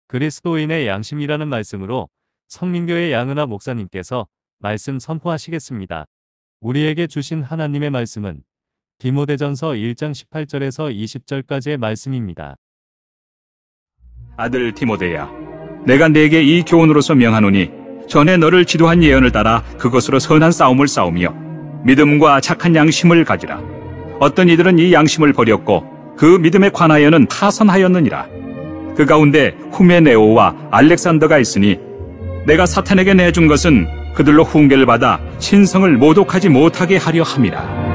그리스도인의 양심이라는 말씀으로 성민교회 양은하 목사님께서 말씀 선포하시겠습니다. 우리에게 주신 하나님의 말씀은 디모데전서 1장 18절에서 20절까지의 말씀입니다. 아들 디모데야, 내가 네게 이 교훈으로서 명하노니 전에 너를 지도한 예언을 따라 그것으로 선한 싸움을 싸우며 믿음과 착한 양심을 가지라. 어떤 이들은 이 양심을 버렸고 그 믿음에 관하여는 파선하였느니라. 그 가운데 후메네오와 알렉산더가 있으니 내가 사탄에게 내준 것은 그들로 훈계를 받아 신성을 모독하지 못하게 하려 함이라.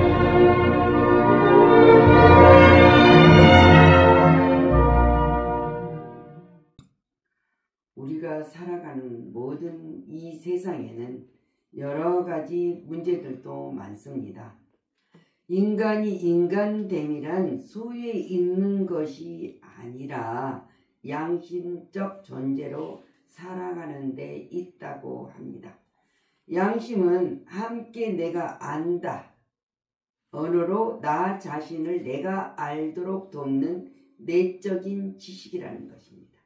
우리가 살아가는 모든 이 세상에는 여러 가지 문제들도 많습니다. 인간이 인간됨이란 소유에 있는 것이 아니라 양심적 존재로 살아가는 데 있다고 합니다. 양심은 함께 내가 안다, 언어로 나 자신을 내가 알도록 돕는 내적인 지식이라는 것입니다.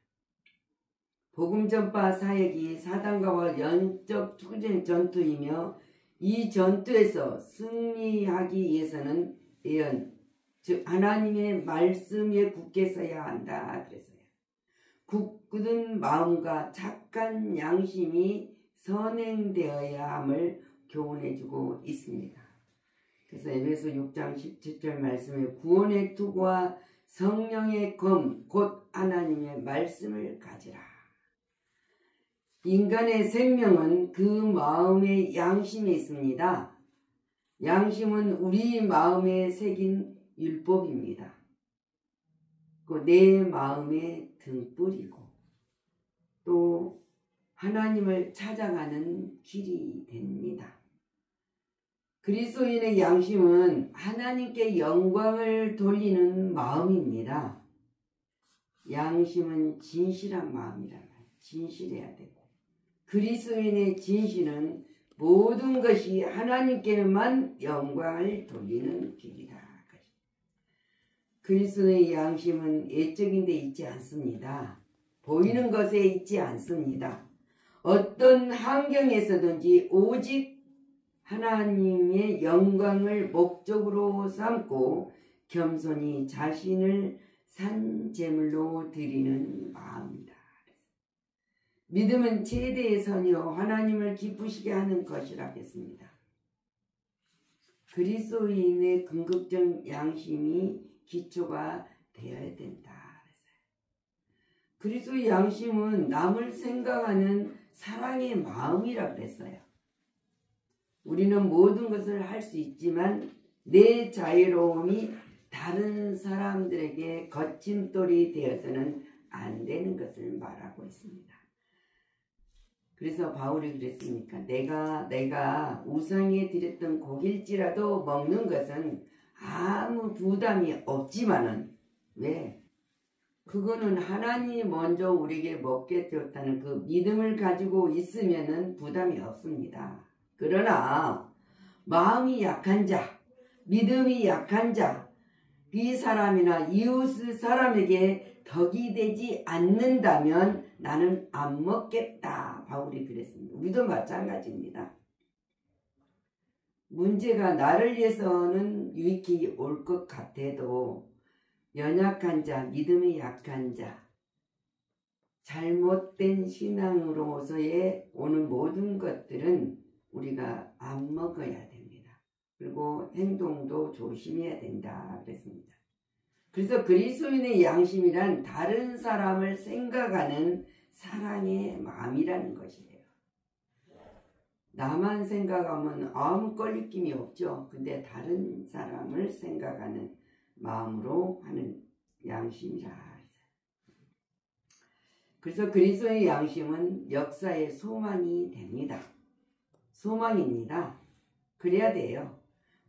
복음 전파 사역이 사단과의 영적 전투이며 이 전투에서 승리하기 위해서는 예언, 즉 하나님의 말씀에 굳게 서야 한다 그랬어요. 굳은 마음과 착한 양심이 선행되어야 함을 교훈해주고 있습니다. 그래서 에베소 6장 17절 말씀에 구원의 투구와 성령의 검, 곧 하나님의 말씀을 가지라. 인간의 생명은 그 마음의 양심에 있습니다. 양심은 우리 마음에 새긴 율법입니다. 내 마음의 등불이고 또 하나님을 찾아가는 길이 됩니다. 그리스도인의 양심은 하나님께 영광을 돌리는 마음입니다. 양심은 진실한 마음이란 말이에요. 진실해야 되고 그리스도인의 진실은 모든 것이 하나님께만 영광을 돌리는 길이다. 그리스도의 양심은 예적인 데 있지 않습니다. 보이는 것에 있지 않습니다. 어떤 환경에서든지 오직 하나님의 영광을 목적으로 삼고 겸손히 자신을 산 제물로 드리는 마음이다. 믿음은 최대의 선이요 하나님을 기쁘시게 하는 것이라 했습니다. 그리스도인의 궁극적 양심이 기초가 되어야 된다. 그리스도의 양심은 남을 생각하는 사랑의 마음이라 그랬어요. 우리는 모든 것을 할 수 있지만 내 자유로움이 다른 사람들에게 거침돌이 되어서는 안 되는 것을 말하고 있습니다. 그래서 바울이 그랬으니까 내가 우상에 드렸던 고기일지라도 먹는 것은 아무 부담이 없지만은 왜? 그거는 하나님이 먼저 우리에게 먹게 되었다는 그 믿음을 가지고 있으면은 부담이 없습니다. 그러나 마음이 약한 자, 믿음이 약한 자, 이 사람이나 이웃 사람에게 덕이 되지 않는다면 나는 안 먹겠다. 바울이 그랬습니다. 우리도 마찬가지입니다. 문제가 나를 위해서는 유익히 올 것 같아도 연약한 자, 믿음이 약한 자, 잘못된 신앙으로서의 오는 모든 것들은 우리가 안 먹어야 됩니다. 그리고 행동도 조심해야 된다 그랬습니다. 그래서 그리스도인의 양심이란 다른 사람을 생각하는 사랑의 마음이라는 것이에요. 나만 생각하면 아무 걸림이 없죠. 근데 다른 사람을 생각하는 마음으로 하는 양심이라. 그래서 그리스도의 양심은 역사의 소망이 됩니다. 소망입니다. 그래야 돼요.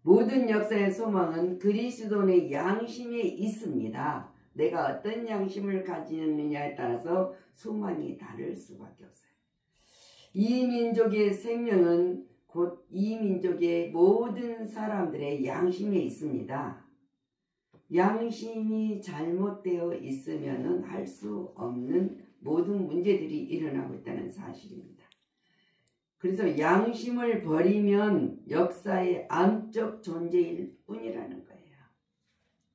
모든 역사의 소망은 그리스도의 양심에 있습니다. 내가 어떤 양심을 가지느냐에 따라서 소망이 다를 수밖에 없어요. 이 민족의 생명은 곧 이 민족의 모든 사람들의 양심에 있습니다. 양심이 잘못되어 있으면 할 수 없는 모든 문제들이 일어나고 있다는 사실입니다. 그래서 양심을 버리면 역사의 암적 존재일 뿐이라는 거예요.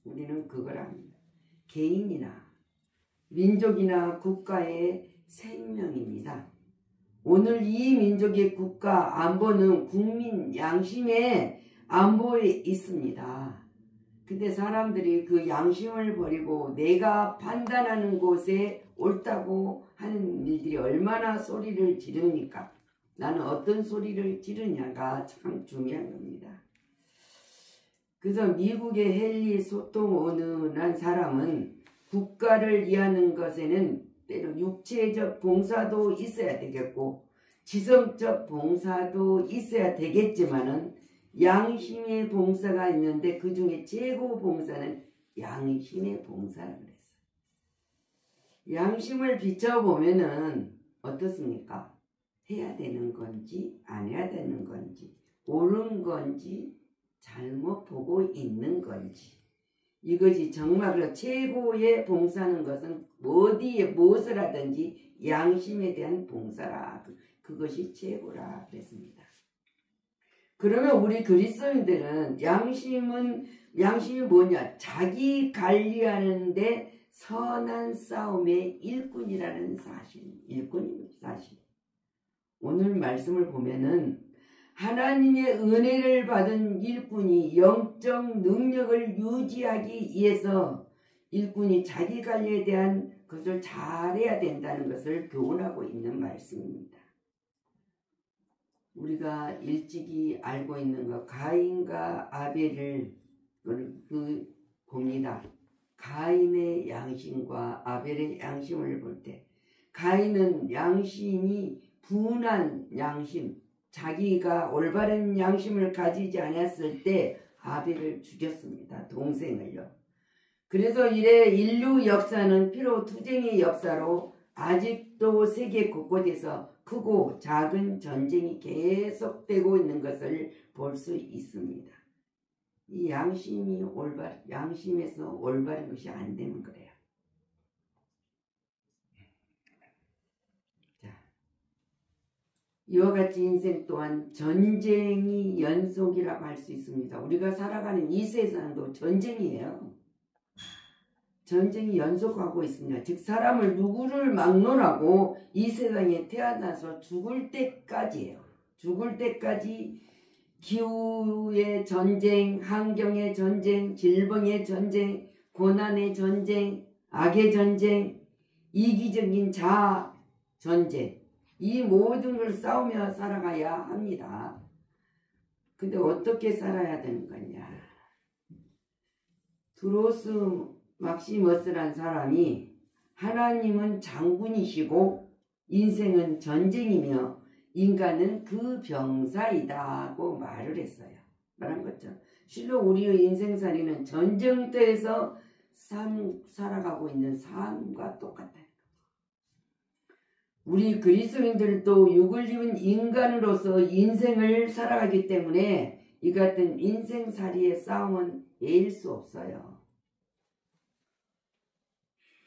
우리는 그걸 압니다. 개인이나 민족이나 국가의 생명입니다. 오늘 이 민족의 국가 안보는 국민 양심의 안보에 있습니다. 근데 사람들이 그 양심을 버리고 내가 판단하는 곳에 옳다고 하는 일들이 얼마나 소리를 지릅니까? 나는 어떤 소리를 지르냐가 참 중요한 겁니다. 그래서 미국의 헨리 소토모는한 사람은 국가를 이해하는 것에는 때로 육체적 봉사도 있어야 되겠고 지성적 봉사도 있어야 되겠지만은 양심의 봉사가 있는데 그 중에 최고 봉사는 양심의 봉사라고 그랬어요. 양심을 비춰보면은 어떻습니까? 해야 되는 건지 안 해야 되는 건지 옳은 건지 잘못 보고 있는 건지 이것이 정말로 최고의 봉사하는 것은 어디에 무엇을 하든지 양심에 대한 봉사라. 그것이 최고라 그랬습니다. 그러면 우리 그리스도인들은 양심이 뭐냐? 자기 관리하는데 선한 싸움의 일꾼이라는 일꾼입니다. 사실. 오늘 말씀을 보면은 하나님의 은혜를 받은 일꾼이 영적 능력을 유지하기 위해서 일꾼이 자기 관리에 대한 것을 잘해야 된다는 것을 교훈하고 있는 말씀입니다. 우리가 일찍이 알고 있는 것, 가인과 아벨을 봅니다. 가인의 양심과 아벨의 양심을 볼 때 가인은 양심이 분한 양심, 자기가 올바른 양심을 가지지 않았을 때 아벨을 죽였습니다. 동생을요. 그래서 이래 인류 역사는 피로 투쟁의 역사로 아직도 세계 곳곳에서 크고 작은 전쟁이 계속되고 있는 것을 볼 수 있습니다. 이 양심에서 올바른 것이 안 되는 거래요. 이와 같이 인생 또한 전쟁이 연속이라고 할 수 있습니다. 우리가 살아가는 이 세상도 전쟁이에요. 전쟁이 연속하고 있습니다. 즉 사람을 누구를 막론하고 이 세상에 태어나서 죽을 때까지예요. 죽을 때까지 기후의 전쟁, 환경의 전쟁, 질병의 전쟁, 고난의 전쟁, 악의 전쟁, 이기적인 자아 전쟁, 이 모든 걸 싸우며 살아가야 합니다. 근데 어떻게 살아야 되는 거냐? 드로스 막시머스란 사람이 하나님은 장군이시고 인생은 전쟁이며 인간은 그 병사이다고 말을 했어요. 말한 거죠. 실로 우리의 인생살이는 전쟁터에서 살아가고 있는 삶과 똑같아요. 우리 그리스도인들도 육을 입은 인간으로서 인생을 살아가기 때문에 이 같은 인생살이의 싸움은 예일 수 없어요.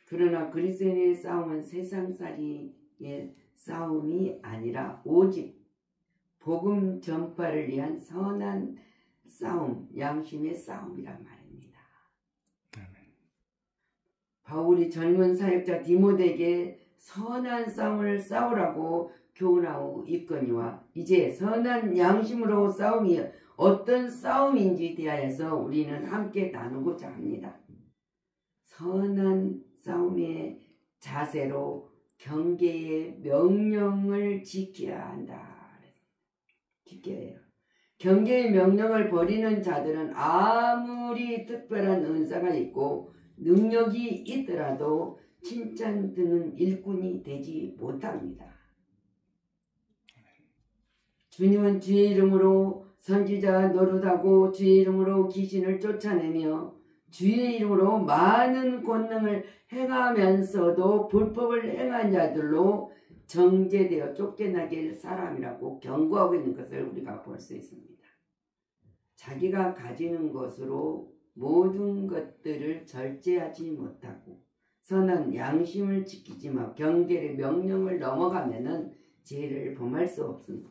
그러나 그리스도인의 싸움은 세상살이의 싸움이 아니라 오직 복음 전파를 위한 선한 싸움, 양심의 싸움이란 말입니다. 바울이 젊은 사역자 디모데에게 선한 싸움을 싸우라고 교훈하고 있거니와 이제 선한 양심으로 싸움이 어떤 싸움인지 대하여서 우리는 함께 나누고자 합니다. 선한 싸움의 자세로 경계의 명령을 지켜야 한다. 지켜야 해요. 경계의 명령을 버리는 자들은 아무리 특별한 은사가 있고 능력이 있더라도 칭찬 듣는 일꾼이 되지 못합니다. 주님은 주의 이름으로 선지자 노릇하고 주의 이름으로 귀신을 쫓아내며 주의 이름으로 많은 권능을 행하면서도 불법을 행한 자들로 정죄되어 쫓겨나게 할 사람이라고 경고하고 있는 것을 우리가 볼 수 있습니다. 자기가 가지는 것으로 모든 것들을 절제하지 못하고 선한 양심을 지키지만 경계의 명령을 넘어가면은 죄를 범할 수 없습니다.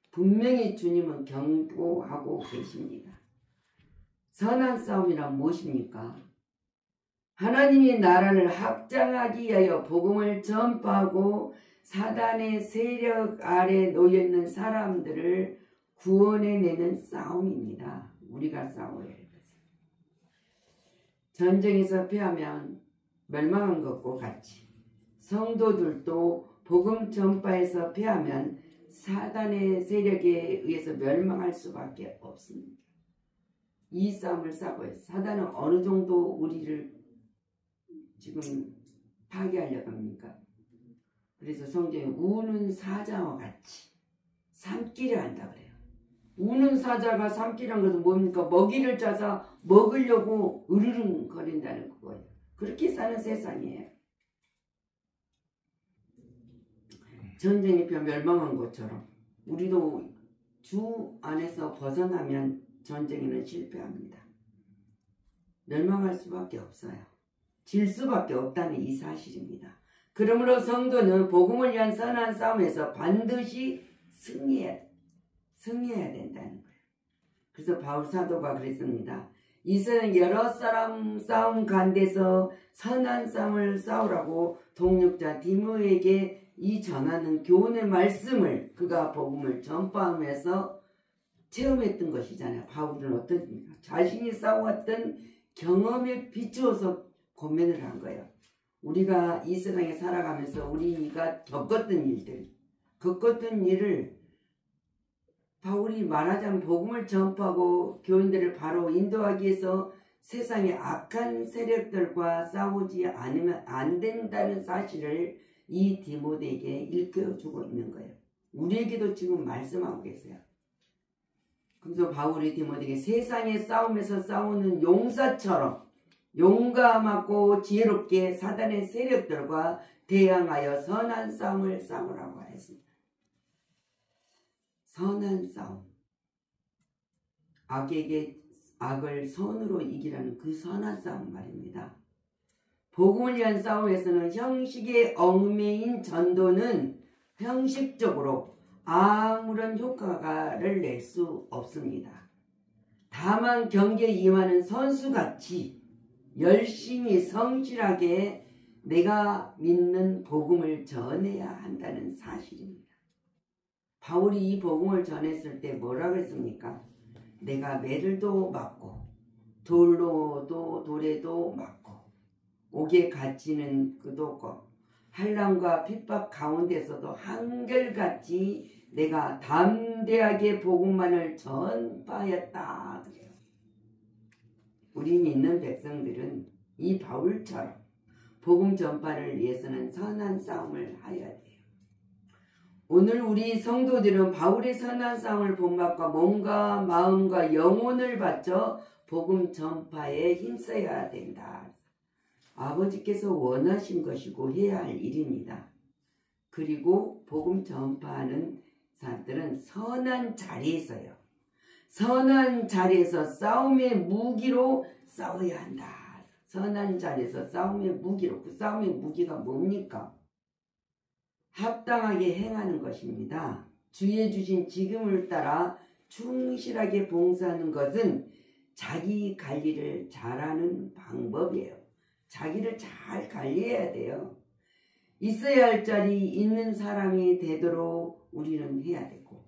분명히 주님은 경고하고 계십니다. 선한 싸움이란 무엇입니까? 하나님이 나라를 확장하기 위하여 복음을 전파하고 사단의 세력 아래 놓여있는 사람들을 구원해내는 싸움입니다. 우리가 싸워야 해요. 전쟁에서 패하면 멸망한 것과 같이 성도들도 복음 전파에서 패하면 사단의 세력에 의해서 멸망할 수밖에 없습니다. 이 싸움을 싸고요. 사단은 어느 정도 우리를 지금 파괴하려고 합니까? 그래서 성경에 우는 사자와 같이 삼키려 한다 그래요. 우는 사자가 삼키란 것은 뭡니까? 먹이를 짜서 먹으려고 으르릉 거린다는 거예요. 그렇게 사는 세상이에요. 전쟁에 펴 멸망한 것처럼 우리도 주 안에서 벗어나면 전쟁에는 실패합니다. 멸망할 수밖에 없어요. 질 수밖에 없다는 이 사실입니다. 그러므로 성도는 복음을 위한 선한 싸움에서 반드시 승리해야 된다는 거예요. 그래서 바울 사도가 그랬습니다. 이스라엘 여러 사람 싸움 가운데서 선한 싸움을 싸우라고 동력자 디모에게 이 전하는 교훈의 말씀을 그가 복음을 전파하면서 체험했던 것이잖아요. 바울은 어떻습니까? 자신이 싸웠던 경험에 비추어서 고민을 한 거예요. 우리가 이 세상에 살아가면서 우리가 겪었던 일을 바울이 말하자면 복음을 전파하고 교인들을 바로 인도하기 위해서 세상의 악한 세력들과 싸우지 않으면 안 된다는 사실을 이 디모데에게 일깨워주고 있는 거예요. 우리에게도 지금 말씀하고 계세요. 그래서 바울이 디모데에게 세상의 싸움에서 싸우는 용사처럼 용감하고 지혜롭게 사단의 세력들과 대항하여 선한 싸움을 싸우라고 했습니다. 선한 싸움. 악에게 악을 선으로 이기라는 그 선한 싸움 말입니다. 복음을 위한 싸움에서는 형식에 얽매인 전도는 형식적으로 아무런 효과를 낼 수 없습니다. 다만 경기에 임하는 선수같이 열심히 성실하게 내가 믿는 복음을 전해야 한다는 사실입니다. 바울이 이 복음을 전했을 때 뭐라고 했습니까? 내가 매들도 맞고 돌에도 맞고 옥에 갇히는 그도 없고 환난과 핍박 가운데서도 한결같이 내가 담대하게 복음만을 전파했다 그래요. 우리 믿는 백성들은 이 바울처럼 복음 전파를 위해서는 선한 싸움을 하여야 돼요. 오늘 우리 성도들은 바울의 선한 싸움을 본받고 몸과 마음과 영혼을 바쳐 복음 전파에 힘써야 된다. 아버지께서 원하신 것이고 해야 할 일입니다. 그리고 복음 전파하는 사람들은 선한 자리에서요. 선한 자리에서 싸움의 무기로 싸워야 한다. 선한 자리에서 싸움의 무기로. 그 싸움의 무기가 뭡니까? 합당하게 행하는 것입니다. 주의 주신 직임을 따라 충실하게 봉사하는 것은 자기 관리를 잘하는 방법이에요. 자기를 잘 관리해야 돼요. 있어야 할 자리 있는 사람이 되도록 우리는 해야 되고,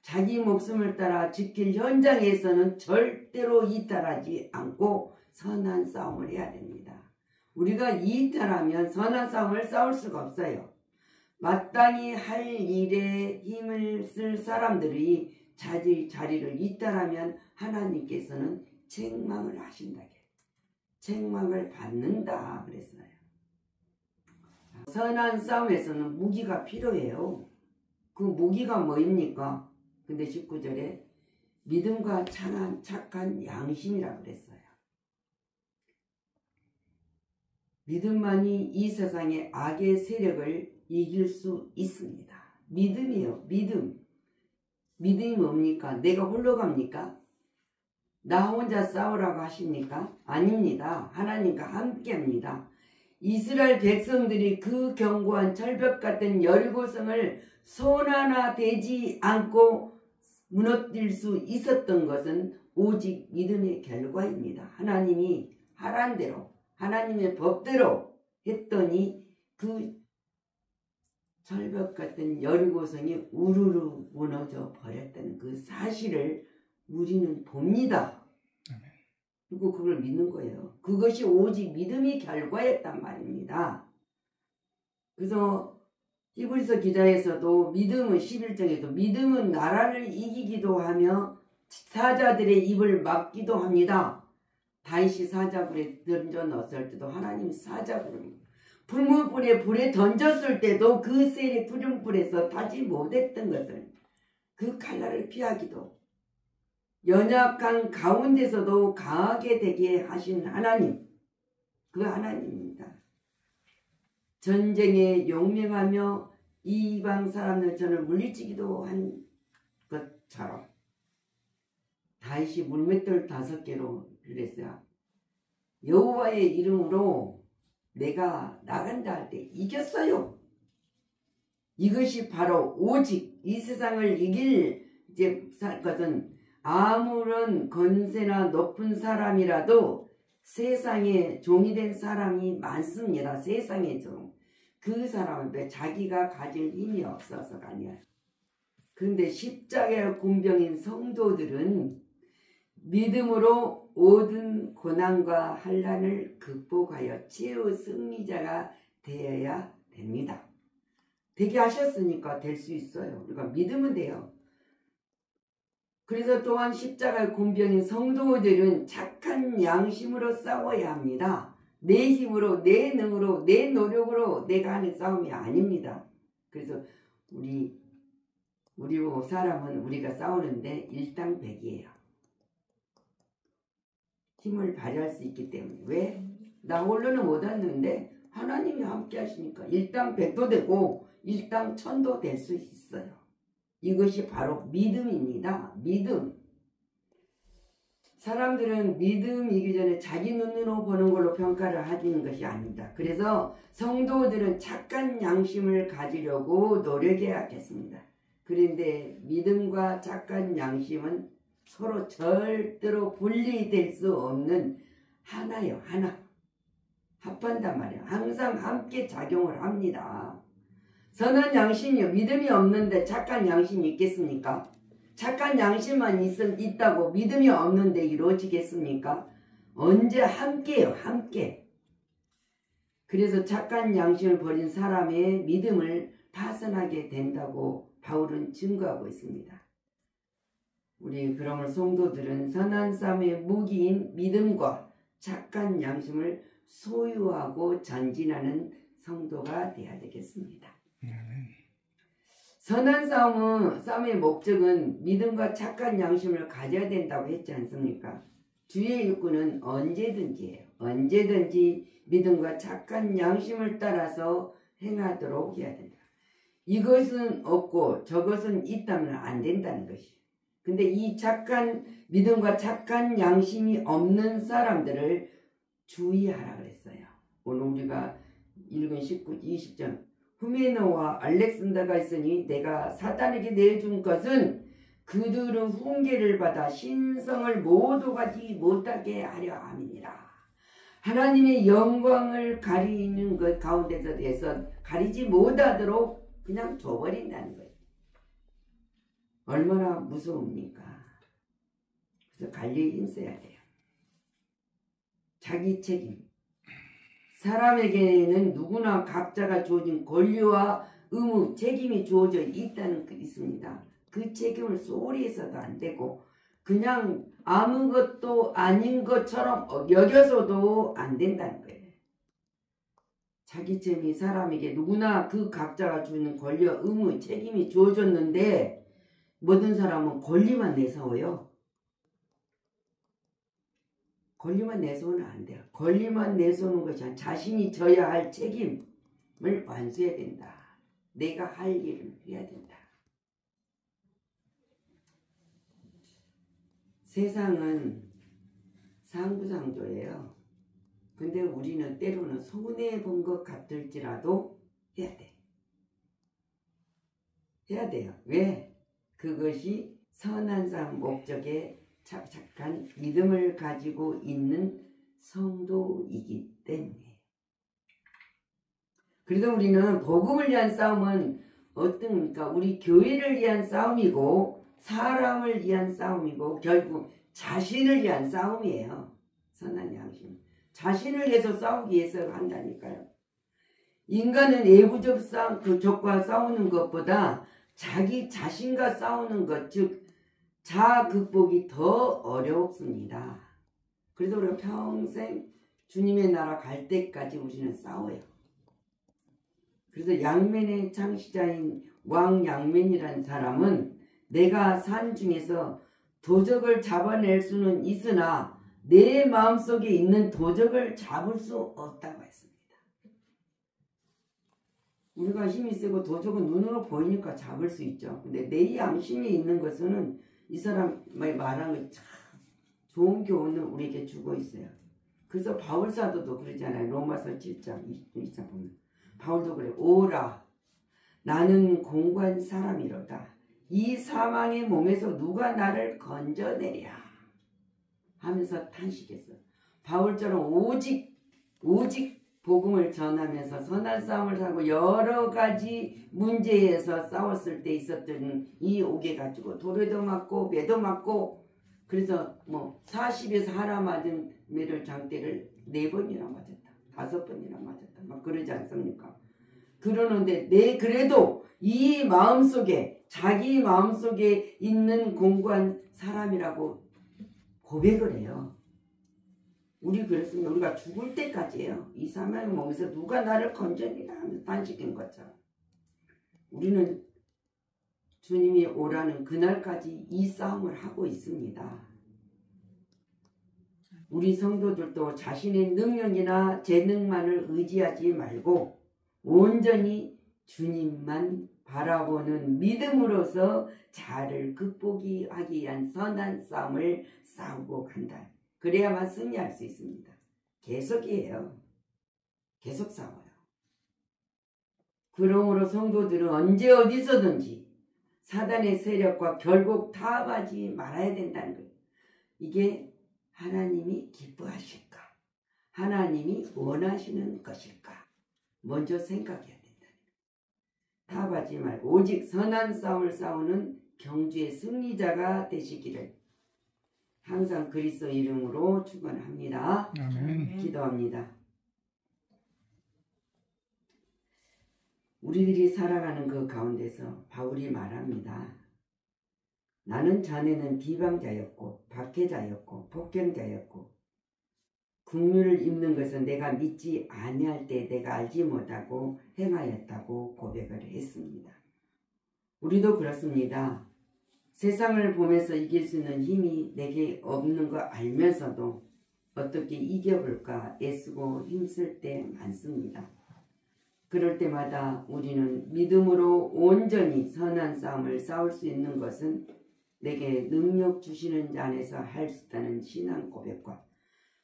자기 목숨을 따라 지킬 현장에서는 절대로 이탈하지 않고 선한 싸움을 해야 됩니다. 우리가 이탈하면 선한 싸움을 싸울 수가 없어요. 마땅히 할 일에 힘을 쓸 사람들이 자리를 이탈하면 하나님께서는 책망을 하신다. 책망을 받는다 그랬어요. 선한 싸움에서는 무기가 필요해요. 그 무기가 뭐입니까? 근데 19절에 믿음과 착한 양심이라고 그랬어요. 믿음만이 이 세상의 악의 세력을 이길 수 있습니다. 믿음이에요. 믿음. 믿음이 뭡니까? 내가 홀로 갑니까? 나 혼자 싸우라고 하십니까? 아닙니다. 하나님과 함께 합니다. 이스라엘 백성들이 그 견고한 철벽 같은 여리고성을 손 하나 대지 않고 무너뜨릴 수 있었던 것은 오직 믿음의 결과입니다. 하나님이 하란 대로 하나님의 법대로 했더니 그 철벽 같은 여리고성이 우르르 무너져 버렸다는 그 사실을 우리는 봅니다. 그리고 그걸 믿는 거예요. 그것이 오직 믿음의 결과였단 말입니다. 그래서 히브리서 기자에서도 믿음은 11장에도 믿음은 나라를 이기기도 하며 사자들의 입을 막기도 합니다. 다윗이 사자굴에 던져 넣었을 때도 하나님 사자굴을 불문불에 불에 던졌을 때도 그 셀의 푸른 불에서 타지 못했던 것을 그 칼날을 피하기도 연약한 가운데서도 강하게 되게 하신 하나님, 그 하나님입니다. 전쟁에 용맹하며 이방 사람들 저를 물리치기도 한 것처럼 다윗이 물맷돌 5개로 그랬어요. 여호와의 이름으로 내가 나간다 할 때 이겼어요. 이것이 바로 오직 이 세상을 이길 것은 아무런 권세나 높은 사람이라도 세상에 종이 된 사람이 많습니다. 세상의 종. 그 사람은 자기가 가질 힘이 없어서가 아니야. 그런데 십자가의 군병인 성도들은 믿음으로 모든 고난과 환난을 극복하여 최후 승리자가 되어야 됩니다. 되게 하셨으니까 될 수 있어요. 우리가 믿으면 돼요. 그래서 또한 십자가의 군병인 성도들은 착한 양심으로 싸워야 합니다. 내 힘으로, 내 능으로, 내 노력으로 내가 하는 싸움이 아닙니다. 그래서 우리 사람은 우리가 싸우는데 일당백이에요. 힘을 발휘할 수 있기 때문에. 왜? 나 홀로는 못하는데 하나님이 함께 하시니까 일당백도 되고 일당천도 될 수 있어요. 이것이 바로 믿음입니다. 믿음. 사람들은 믿음이기 전에 자기 눈으로 보는 걸로 평가를 하는 것이 아닙니다. 그래서 성도들은 착한 양심을 가지려고 노력해야겠습니다. 그런데 믿음과 착한 양심은 서로 절대로 분리될 수 없는 하나요. 하나. 합한단 말이에요. 항상 함께 작용을 합니다. 선한 양심이요. 믿음이 없는데 착한 양심이 있겠습니까? 착한 양심만 있다고 믿음이 없는데 이루어지겠습니까? 언제 함께요. 함께. 그래서 착한 양심을 버린 사람의 믿음을 파산하게 된다고 바울은 증거하고 있습니다. 우리 그러므로 성도들은 선한 싸움의 무기인 믿음과 착한 양심을 소유하고 전진하는 성도가 되어야 되겠습니다. 선한 싸움의 목적은 믿음과 착한 양심을 가져야 된다고 했지 않습니까? 주의 일꾼은 언제든지예요. 언제든지 믿음과 착한 양심을 따라서 행하도록 해야 된다. 이것은 없고 저것은 있다면 안 된다는 것이에요. 근데 이 착한 믿음과 착한 양심이 없는 사람들을 주의하라 그랬어요. 오늘 우리가 읽은 19, 20절 후메노와 알렉산더가 있으니 내가 사단에게 내준 것은 그들은 훈계를 받아 신성을 모두 가지 못하게 하려 함이니라. 하나님의 영광을 가리는 것 가운데서 가리지 못하도록 그냥 줘버린다는 거예요. 얼마나 무서웁니까? 그래서 관리에 힘써야 돼요. 자기 책임. 사람에게는 누구나 각자가 주어진 권리와 의무, 책임이 주어져 있다는 게 있습니다. 그 책임을 소홀히 해서도 안 되고 그냥 아무것도 아닌 것처럼 여겨서도 안 된다는 거예요. 자기 책임이 사람에게 누구나 그 각자가 주는 권리와 의무, 책임이 주어졌는데 모든 사람은 권리만 내세워요. 권리만 내세우면 안 돼요. 권리만 내세우는 것이 아니라 자신이 져야 할 책임을 완수해야 된다. 내가 할 일을 해야 된다. 세상은 상부상조예요. 근데 우리는 때로는 손해본 것 같을지라도 해야 돼. 해야 돼요. 왜? 그것이 선한 삶 목적에 착착한 믿음을 가지고 있는 성도이기 때문에. 그래서 우리는 복음을 위한 싸움은 어떻습니까? 우리 교회를 위한 싸움이고 사람을 위한 싸움이고 결국 자신을 위한 싸움이에요. 선한 양심. 자신을 위해서 싸우기 위해서 한다니까요. 인간은 내부적 적과 싸우는 것보다 자기 자신과 싸우는 것, 즉 자아 극복이 더 어렵습니다. 그래서 우리가 평생 주님의 나라 갈 때까지 우리는 싸워요. 그래서 양면의 창시자인 왕 양면이라는 사람은 내가 산 중에서 도적을 잡아낼 수는 있으나 내 마음속에 있는 도적을 잡을 수 없다고 했습니다. 우리가 힘이 세고 도적은 눈으로 보이니까 잡을 수 있죠. 근데 내 양심에 있는 것은 이 사람의 말한 거 참 좋은 교훈을 우리에게 주고 있어요. 그래서 바울 사도도 그러잖아요. 로마서 7장 20장 보면 바울도 그래. 오라 나는 공고한 사람이로다. 이 사망의 몸에서 누가 나를 건져내랴 하면서 탄식했어요. 바울처럼 오직 복음을 전하면서 선한 싸움을 하고 여러 가지 문제에서 싸웠을 때 있었던 이 옥에 가지고 돌에도 맞고 매도 맞고 그래서 뭐 40에서 하나 맞은 매를 장대를 4번이나 맞았다. 5번이나 맞았다. 막 그러지 않습니까? 그러는데 그래도 이 마음속에 자기 마음속에 있는 공고한 사람이라고 고백을 해요. 우리 그랬으면 우리가 죽을 때까지예요. 이 사망의 몸에서 누가 나를 건져내라 하면서 단식인 것처럼 우리는 주님이 오라는 그날까지 이 싸움을 하고 있습니다. 우리 성도들도 자신의 능력이나 재능만을 의지하지 말고 온전히 주님만 바라보는 믿음으로서 자아를 극복하기 위한 선한 싸움을 싸우고 간다. 그래야만 승리할 수 있습니다. 계속이에요. 계속 싸워요. 그러므로 성도들은 언제 어디서든지 사단의 세력과 결국 타협하지 말아야 된다는 거예요. 이게 하나님이 기뻐하실까? 하나님이 원하시는 것일까? 먼저 생각해야 된다. 타협하지 말고 오직 선한 싸움을 싸우는 경주의 승리자가 되시기를 항상 그리스도 이름으로 축원합니다. 아멘. 기도합니다. 우리들이 살아가는 그 가운데서 바울이 말합니다. 나는 전에는 비방자였고 박해자였고 폭행자였고 국률을 입는 것은 내가 믿지 아니할 때 내가 알지 못하고 행하였다고 고백을 했습니다. 우리도 그렇습니다. 세상을 보면서 이길 수 있는 힘이 내게 없는 거 알면서도 어떻게 이겨볼까 애쓰고 힘쓸 때 많습니다. 그럴 때마다 우리는 믿음으로 온전히 선한 싸움을 싸울 수 있는 것은 내게 능력 주시는 자 안에서 할 수 있다는 신앙 고백과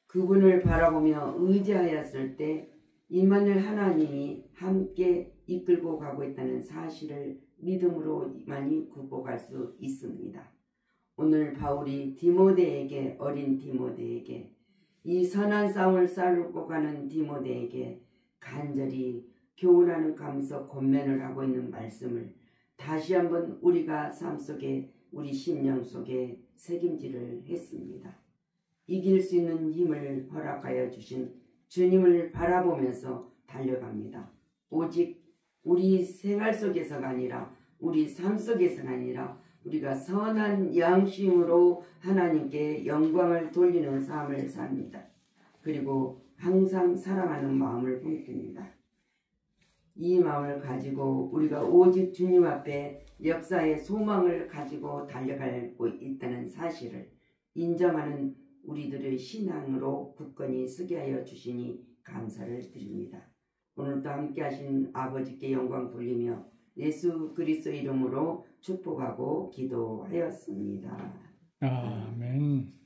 그분을 바라보며 의지하였을 때 임마누엘 하나님이 함께 이끌고 가고 있다는 사실을 믿음으로만이 극복할 수 있습니다. 오늘 바울이 디모데에게 어린 디모데에게 이 선한 싸움을 싸우고 가는 디모데에게 간절히 교훈하는 감서 권면을 하고 있는 말씀을 다시 한번 우리가 삶 속에 우리 심령 속에 새김질을 했습니다. 이길 수 있는 힘을 허락하여 주신 주님을 바라보면서 달려갑니다. 오직 우리 생활 속에서가 아니라 우리 삶 속에서가 아니라 우리가 선한 양심으로 하나님께 영광을 돌리는 삶을 삽니다. 그리고 항상 사랑하는 마음을 품습니다. 이 마음을 가지고 우리가 오직 주님 앞에 역사의 소망을 가지고 달려가고 있다는 사실을 인정하는 우리들의 신앙으로 굳건히 서게 하여 주시니 감사를 드립니다. 오늘도 함께 하신 아버지께 영광 돌리며 예수 그리스도 이름으로 축복하고 기도하였습니다. 아멘.